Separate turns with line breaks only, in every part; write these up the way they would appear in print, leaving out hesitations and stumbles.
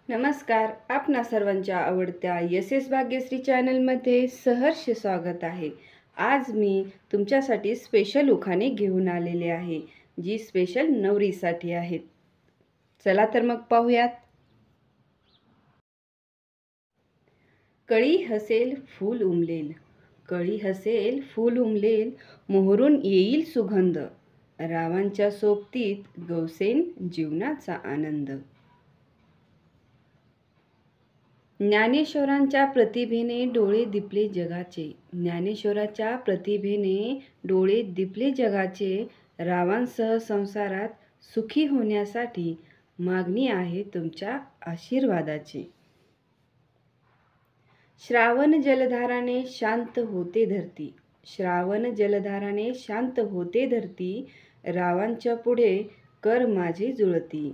नमस्कार. आपणा सर्वांच्या आवडत्या एस भाग्यश्री चॅनलमध्ये सहर्ष स्वागत आहे. आज मी तुमच्यासाठी स्पेशल उखाणे घेऊन आलेले आहे, जी स्पेशल नवरीसाठी आहेत. चला तर मग पाहूयात. कळी हसेल फूल उमलेल, कळी हसेल फूल उमलेल, मोहरून येईल सुगंध, रावांच्या सोबतीत गवसेन जीवनाचा आनंद. ज्ञानेश्वरांच्या प्रतिभेने डोळे दिपले जगाचे, ज्ञानेश्वराच्या प्रतिभेने डोळे दिपले जगाचे, रावांसह संसारात सुखी होण्यासाठी मागणी आहे तुमच्या आशीर्वादाची. श्रावण जलधाराने शांत होते धरती, श्रावण जलधाराने शांत होते धरती, रावांच्या पुढे कर माझी जुळती.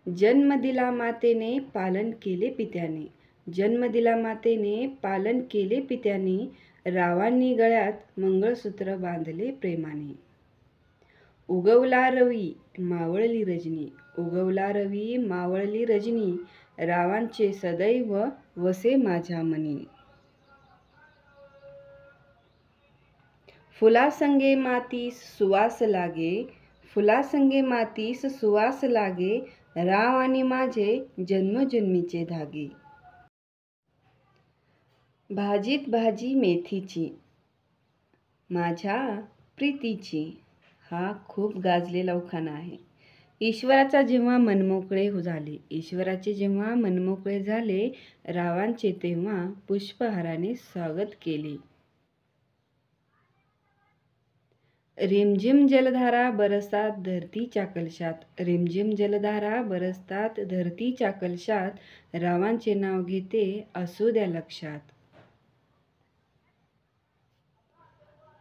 जन्म दिला मातेने पालन केले पित्याने, जन्म दिला मातेने पालन केले पित्याने, रावांनी गळ्यात मंगळसूत्र बांधले प्रेमाने. उगवला रवी मावळली रजनी, उगवला रवी मावळली रजनी, रावांचे सदैव वसे माझ्या मनी. फुलासंगे मातीस सुवास लागे, फुलासंगे मातीस सुवास लागे, राव आणि माझे जन्मजन्मीचे धागे. भाजीत भाजी मेथीची माझ्या प्रीतीची, हा खूप गाजलेला उखाणा आहे. ईश्वराचा जेव्हा मनमोकळे झाले, ईश्वराचे जेव्हा मनमोकळे झाले, रावांचे तेव्हा पुष्पहाराने स्वागत केले. रिमझिम जलधारा बरसतात धरतीच्या कलशात, रिमझिम जलधारा बरसतात धरतीच्या कलशात, रावांचे नाव घेते असू द्या लक्षात.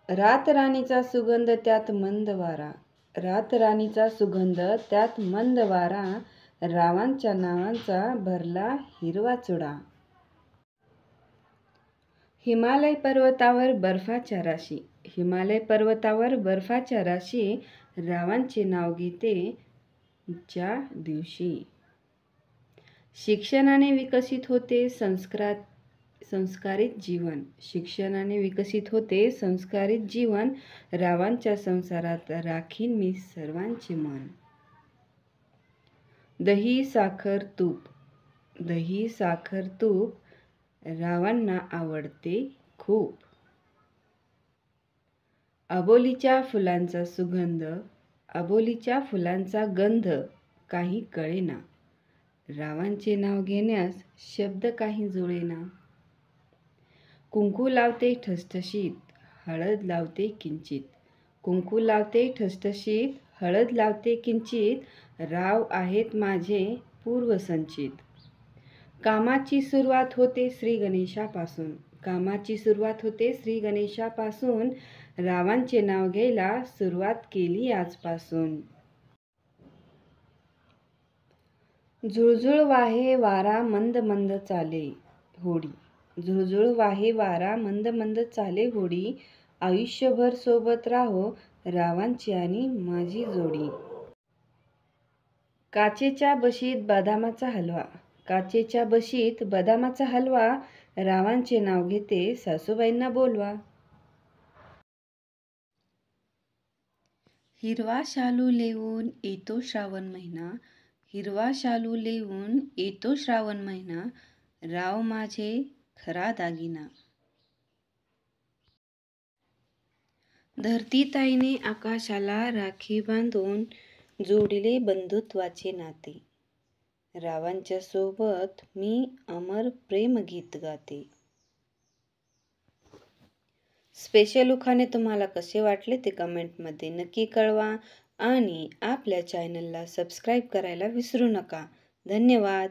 रात राणीचा सुगंध त्यात मंद वारा, रात राणीचा सुगंध त्यात मंद वारा, रावांच्या नावांचा भरला हिरवा चुडा. हिमालय पर्वतावर बर्फाच्या राशी, हिमालय पर्वतावर बर्फाच्या राशी, रावांचे नाव घेते ज्या दिवशी. शिक्षणाने विकसित होते संस्कारित जीवन, शिक्षणाने विकसित होते संस्कारित जीवन, रावांच्या संसारात राखीन मी सर्वांचे मन. दही साखर तूप, दही साखर तूप, रावांना आवडते खूप. अबोलीच्या फुलांचा सुगंध, अबोलीच्या फुलांचा गंध काही कळेना, रावांचे नाव घेण्यास शब्द काही जुळेना. कुंकू लावते ठसठशीत, हळद लावते किंचित, कुंकू लावते ठसठशीत, हळद लावते किंचित, राव आहेत माझे पूर्वसंचित. कामाची सुरुवात होते श्री गणेशापासून, कामाची सुरुवात होते श्री गणेशापासून, रावांचे नाव घ्यायला सुरुवात केली आजपासून. झुळझुळ वाहे वारा मंद मंद चाले होडी, झुळझुळ वाहे वारा मंद मंद चाले होडी, आयुष्यभर सोबत राहो रावांची आणि माझी जोडी. काचेच्या बशीत बदामाचा हलवा, काचेच्या बशीत बदामाचा हलवा, रावांचे नाव घेते सासूबाईंना बोलवा. हिरवा शालू लेवून येतो श्रावण महिना, हिरवा शालू लेवून येतो श्रावण महिना, राव माझे खरा दागिना. धरतीताईने आकाशाला राखी बांधून जोडले बंधुत्वाचे नाते, रावांच्या सोबत मी अमर प्रेम गीत गाते. स्पेशल उखाणे तुम्हाला कसे वाटले ते कमेंटमध्ये नक्की कळवा आणि आपल्या चॅनलला सबस्क्राईब करायला विसरू नका. धन्यवाद.